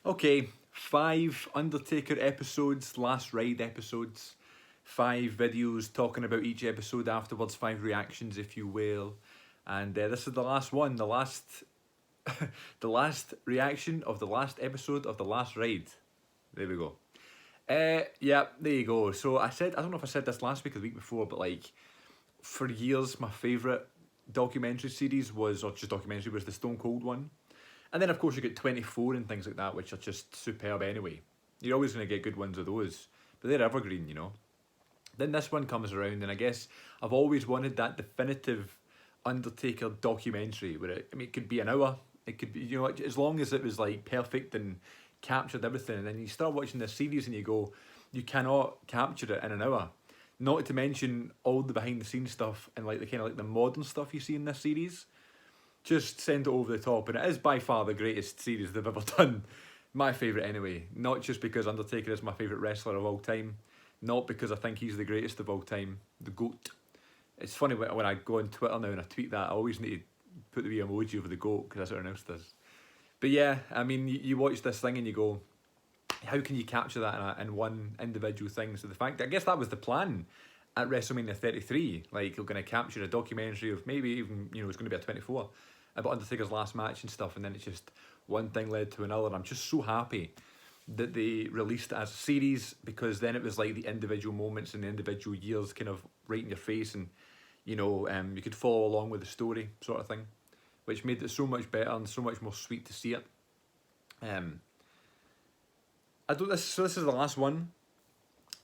Okay, 5 Undertaker episodes, Last Ride episodes, 5 videos talking about each episode afterwards, 5 reactions, if you will. And this is the last one, the last, the last reaction of the last episode of the Last Ride. There we go. Yeah, there you go. So I don't know if I said this last week or the week before, but like, for years, my favourite documentary series was, or just documentary, was the Stone Cold one. And then, of course, you get 24 and things like that, which are just superb anyway. You're always going to get good ones of those, but they're evergreen, you know. Then this one comes around, and I guess I've always wanted that definitive Undertaker documentary where it could be an hour, it could be, you know, as long as it was like perfect and captured everything. And then you start watching this series and you go, you cannot capture it in an hour. Not to mention all the behind the scenes stuff and like the kind of like the modern stuff you see in this series. Just send it over the top, and it is by far the greatest series they've ever done. My favourite anyway. Not just because Undertaker is my favourite wrestler of all time, not because I think he's the greatest of all time, the GOAT. It's funny when I go on Twitter now and I tweet that, I always need to put the wee emoji over the GOAT because that's what everyone else does. But yeah, I mean, you watch this thing and you go, how can you capture that in one individual thing? So the fact, I guess that was the plan at WrestleMania 33. Like, you're going to capture a documentary of maybe even, you know, it's going to be a 24 about Undertaker's last match and stuff, and then it's just one thing led to another. And I'm just so happy that they released it as a series, because then it was like the individual moments and the individual years kind of right in your face, and you know, you could follow along with the story sort of thing, which made it so much better and so much more sweet to see it. So this is the last one,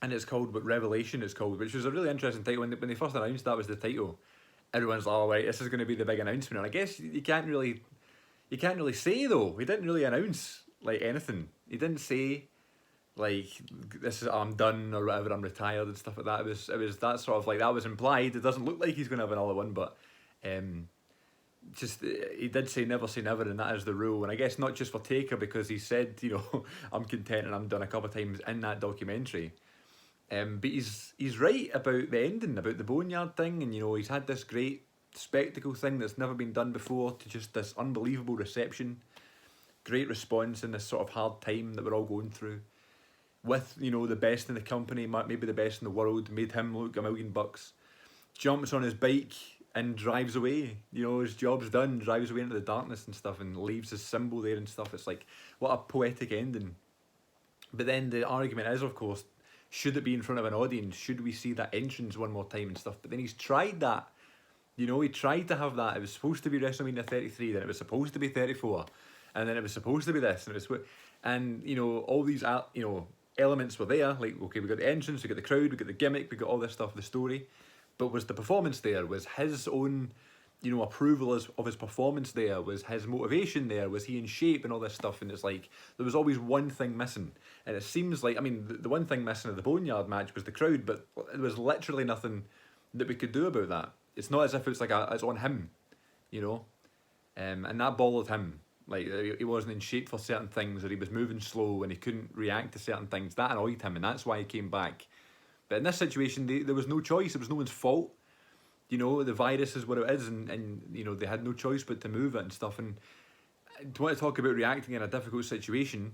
and it's called what Revelation is called, which was a really interesting title. When they first announced that was the title, everyone's like, oh right, this is going to be the big announcement. And I guess you can't really say though. He didn't really announce like anything. He didn't say like, this is, I'm done or whatever, I'm retired and stuff like that. It was that sort of like, that was implied. It doesn't look like he's going to have another one, but just he did say never, and that is the rule. And I guess not just for Taker, because he said, you know, I'm content and I'm done a couple of times in that documentary. But he's right about the ending, about the Boneyard thing, and you know, he's had this great spectacle thing that's never been done before, to just this unbelievable reception, great response in this sort of hard time that we're all going through, with, you know, the best in the company, maybe the best in the world, made him look $1,000,000, jumps on his bike and drives away, you know, his job's done, drives away into the darkness and stuff, and leaves his symbol there and stuff. It's like, what a poetic ending. But then the argument is, of course, should it be in front of an audience? Should we see that entrance one more time and stuff? But then he's tried that. You know, he tried to have that. It was supposed to be WrestleMania 33, then it was supposed to be 34, and then it was supposed to be this, and it was, and you know, all these, you know, elements were there. Like, okay, we got the entrance, we got the crowd, we got the gimmick, we got all this stuff, the story. But was the performance there? Was his own, you know, approval of his performance there? Was his motivation there? Was he in shape and all this stuff? And it's like, there was always one thing missing. And it seems like, I mean, the one thing missing at the Boneyard match was the crowd, but there was literally nothing that we could do about that. It's not as if it's like it's on him, you know? And that bothered him. Like, he wasn't in shape for certain things, or he was moving slow and he couldn't react to certain things. That annoyed him, and that's why he came back. But in this situation, there was no choice. It was no one's fault. You know, the virus is what it is, and you know, they had no choice but to move it and stuff. And do you want to talk about reacting in a difficult situation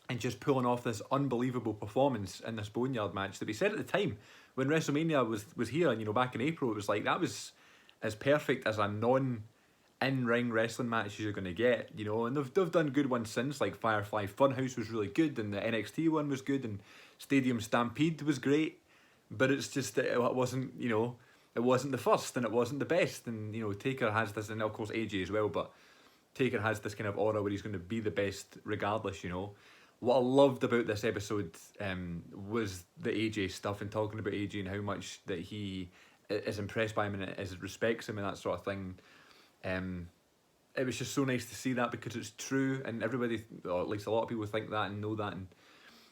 and just pulling off this unbelievable performance in this Boneyard match that we said at the time when WrestleMania was here, and you know, back in April, it was like, that was as perfect as a in-ring wrestling match as you're going to get, you know. And they've done good ones since, like Firefly Funhouse was really good, and the NXT one was good, and Stadium Stampede was great. But it's just that it wasn't, you know, it wasn't the first, and it wasn't the best. And you know, Taker has this, and of course AJ as well, but Taker has this kind of aura where he's going to be the best regardless, you know. What I loved about this episode was the AJ stuff, and talking about AJ and how much that he is impressed by him and respects him and that sort of thing. It was just so nice to see that, because it's true, and everybody, or at least a lot of people, think that and know that. And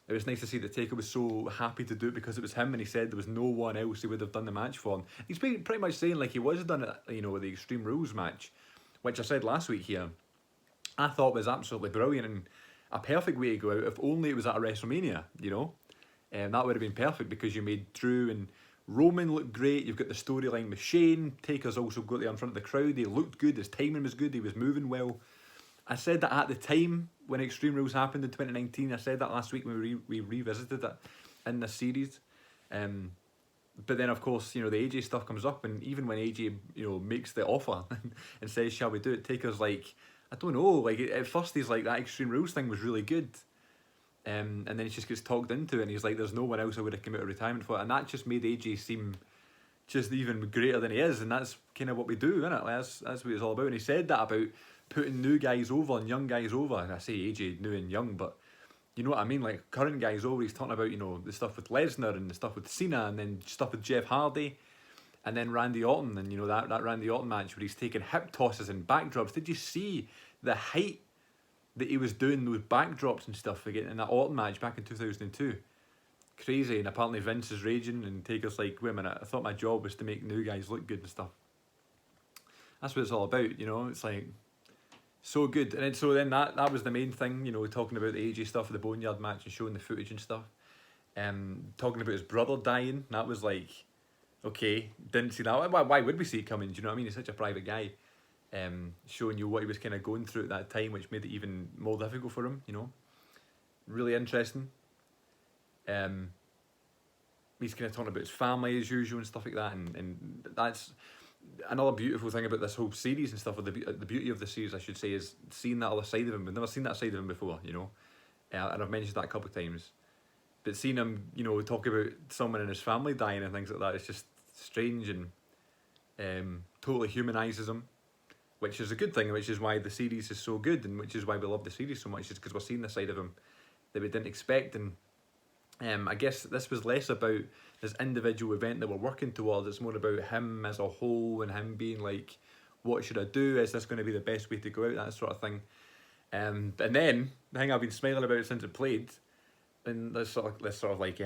it was nice to see that Taker was so happy to do it because it was him, and he said there was no one else he would have done the match for him. He's pretty much saying like he was done it, you know, with the Extreme Rules match, which I said last week here, I thought was absolutely brilliant and a perfect way to go out. If only it was at a WrestleMania, you know, and that would have been perfect, because you made Drew and Roman looked great. You've got the storyline with Shane. Taker's also got there in front of the crowd. He looked good. His timing was good. He was moving well. I said that at the time when Extreme Rules happened in 2019. I said that last week when we revisited it in this series. But then, of course, you know, the AJ stuff comes up, and even when AJ, you know, makes the offer and says, "Shall we do it?" Taker's like, "I don't know." Like at first, he's like, "That Extreme Rules thing was really good," and then he just gets talked into it, and he's like, "There's no one else I would have come out of retirement for," and that just made AJ seem just even greater than he is, and that's kind of what we do, isn't it? Like, that's what it's all about. And he said that about putting new guys over and young guys over, and I say AJ new and young, but you know what I mean, like current guys over. He's talking about, you know, the stuff with Lesnar and the stuff with Cena, and then stuff with Jeff Hardy, and then Randy Orton, and you know that Randy Orton match where he's taking hip tosses and backdrops. Did you see the height that he was doing those backdrops and stuff again in that Orton match back in 2002? Crazy. And apparently Vince is raging, and Taker's like, "Wait a minute, I thought my job was to make new guys look good and stuff." That's what it's all about, you know. It's like so good. And then that was the main thing, you know, talking about the AJ stuff, the Boneyard match, and showing the footage and stuff. Talking about his brother dying, that was like, okay, didn't see that. Why would we see it coming? Do you know what I mean? He's such a private guy. Showing you what he was kind of going through at that time, which made it even more difficult for him, you know. Really interesting. He's kind of talking about his family as usual and stuff like that, and that's another beautiful thing about this whole series and stuff, or the beauty of the series, I should say, is seeing that other side of him. We've never seen that side of him before, you know, and I've mentioned that a couple of times. But seeing him, you know, talk about someone in his family dying and things like that, it's just strange, and totally humanises him, which is a good thing, which is why the series is so good, and which is why we love the series so much, is because we're seeing the side of him that we didn't expect. And I guess this was less about this individual event that we're working towards. It's more about him as a whole, and him being like, what should I do? Is this going to be the best way to go out? That sort of thing. And then the thing I've been smiling about since it played, and this sort of like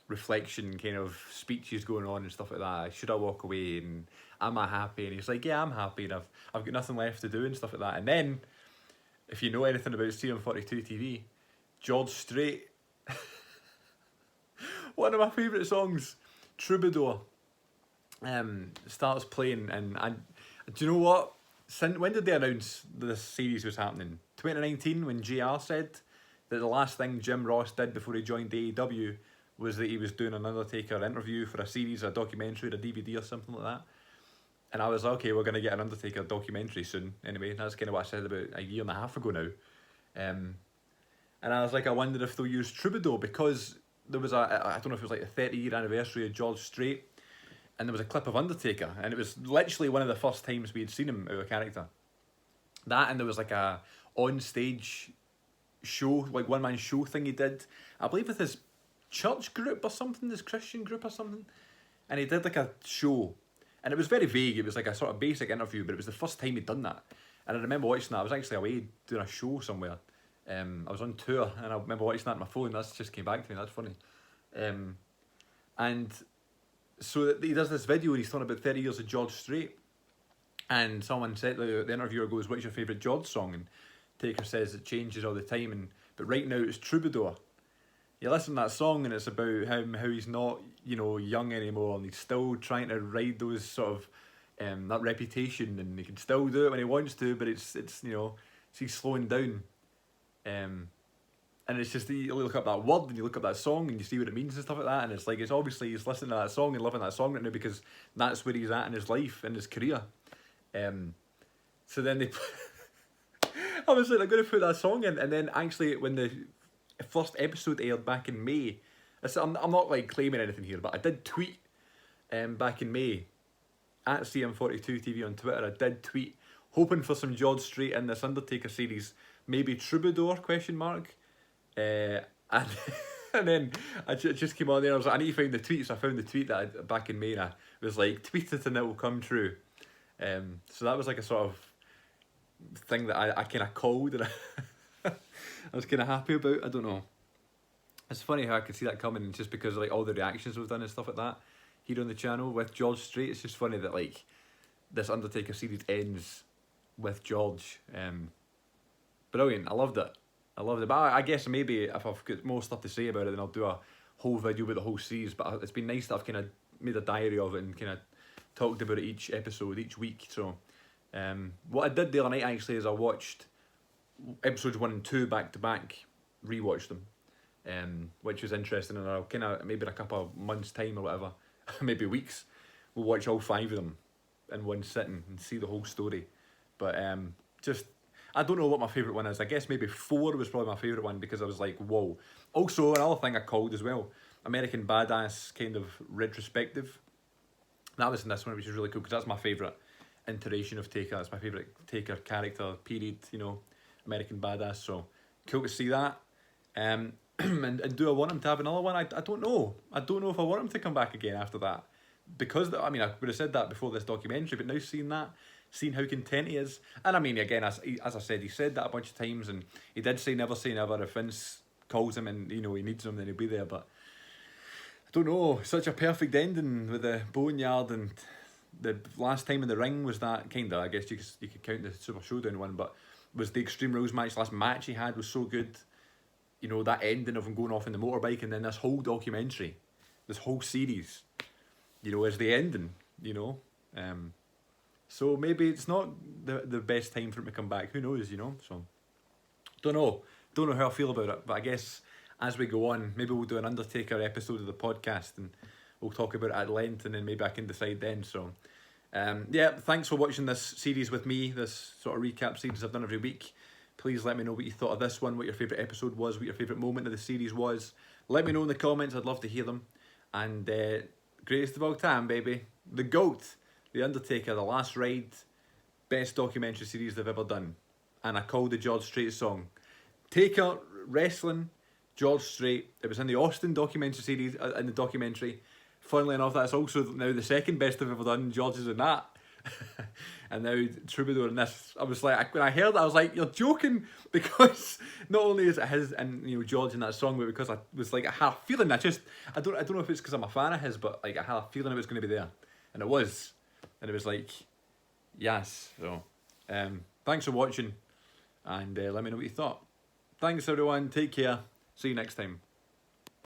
reflection kind of speeches going on and stuff like that. Should I walk away? And am I happy? And he's like, yeah, I'm happy, and I've got nothing left to do and stuff like that. And then, if you know anything about CM42 TV, George Strait, one of my favourite songs, Troubadour, starts playing, and do you know what? When did they announce this series was happening? 2019, when JR said that the last thing Jim Ross did before he joined AEW was that he was doing an Undertaker interview for a series, a documentary, a DVD or something like that. And I was like, okay, we're going to get an Undertaker documentary soon. Anyway, that's kind of what I said about a year and a half ago now. And I was like, I wondered if they'll use Troubadour, because there was I don't know if it was like the 30-year anniversary of George Strait, and there was a clip of Undertaker, and it was literally one of the first times we had seen him out of character. That, and there was like a on-stage show, like one-man show thing he did, I believe with his church group or something, his Christian group or something, and he did like a show, and it was very vague. It was like a sort of basic interview, but it was the first time he'd done that. And I remember watching that. I was actually away doing a show somewhere. I was on tour, and I remember watching that on my phone. That's just came back to me. That's funny. And so he does this video and he's talking about 30 years of George Strait, and someone said, the interviewer goes, "What's your favourite George song?" And Taker says it changes all the time, but right now it's Troubadour. You listen to that song and it's about him, how he's not, you know, young anymore, and he's still trying to ride those sort of that reputation, and he can still do it when he wants to, but it's you know, he's slowing down. And it's just, you look up that word and you look up that song and you see what it means and stuff like that, and it's like, it's obviously he's listening to that song and loving that song right now because that's where he's at in his life, in his career. So then they I was like, I'm going to put that song in, and then actually when the first episode aired back in May, I'm not like claiming anything here, but I did tweet back in May at CM42 TV on Twitter. I did tweet hoping for some George Strait in this Undertaker series, maybe Troubadour ? And then I just came on there. I was like, I need to find the tweet, so I found the tweet that I, back in May, and I was like, tweet it and it will come true. So that was like a sort of thing that I kind of called, and I was kind of happy about. I don't know. It's funny how I could see that coming, just because of like all the reactions we've done and stuff like that here on the channel with George Strait. It's just funny that like this Undertaker series ends with George. Brilliant. I loved it. But I guess maybe if I've got more stuff to say about it, then I'll do a whole video about the whole series. But it's been nice that I've kind of made a diary of it and kind of talked about it each episode, each week. So what I did the other night actually is I watched episodes 1 and 2 back to back, rewatched them, which was interesting. And I'll kind of, maybe in a couple of months' time or whatever, maybe weeks, we'll watch all 5 of them in one sitting and see the whole story. But just, I don't know what my favourite one is. I guess maybe 4 was probably my favourite one because I was like, whoa. Also, another thing I called as well, American Badass kind of retrospective. That was in this one, which is really cool because that's my favourite iteration of Taker. That's my favourite Taker character, period, you know, American Badass. So cool to see that. And do I want him to have another one? I don't know. I don't know if I want him to come back again after that. Because, I mean, I would have said that before this documentary, but now seeing that, seeing how content he is. And I mean, again, as I said, he said that a bunch of times, and he did say never say never. If Vince calls him and, you know, he needs him, then he'll be there. But I don't know, such a perfect ending with the boneyard, and the last time in the ring was that kind of, I guess you could count the Super Showdown one, but was the Extreme Rules match. Last match he had was so good. You know, that ending of him going off in the motorbike, and then this whole documentary, this whole series, you know, is the ending, you know. So maybe it's not the best time for him to come back. Who knows, you know? So, don't know how I feel about it. But I guess as we go on, maybe we'll do an Undertaker episode of the podcast, and we'll talk about it at length, and then maybe I can decide then. So, yeah, thanks for watching this series with me, this sort of recap series I've done every week. Please let me know what you thought of this one, what your favourite episode was, what your favourite moment of the series was. Let me know in the comments, I'd love to hear them. And greatest of all time, baby, the GOAT, The Undertaker, The Last Ride, best documentary series they've ever done. And I called the George Strait song. Taker, wrestling, George Strait. It was in the Austin documentary series, in the documentary. Funnily enough, that's also now the second best I've ever done. George is in that. And now Troubadour in this. I was like, when I heard that, I was like, you're joking, because not only is it his and, you know, George in that song, but because I was like, I had a feeling, I don't know if it's because I'm a fan of his, but like I had a feeling it was going to be there, and it was, and it was like, yes. So thanks for watching, and let me know what you thought. Thanks everyone, take care, see you next time.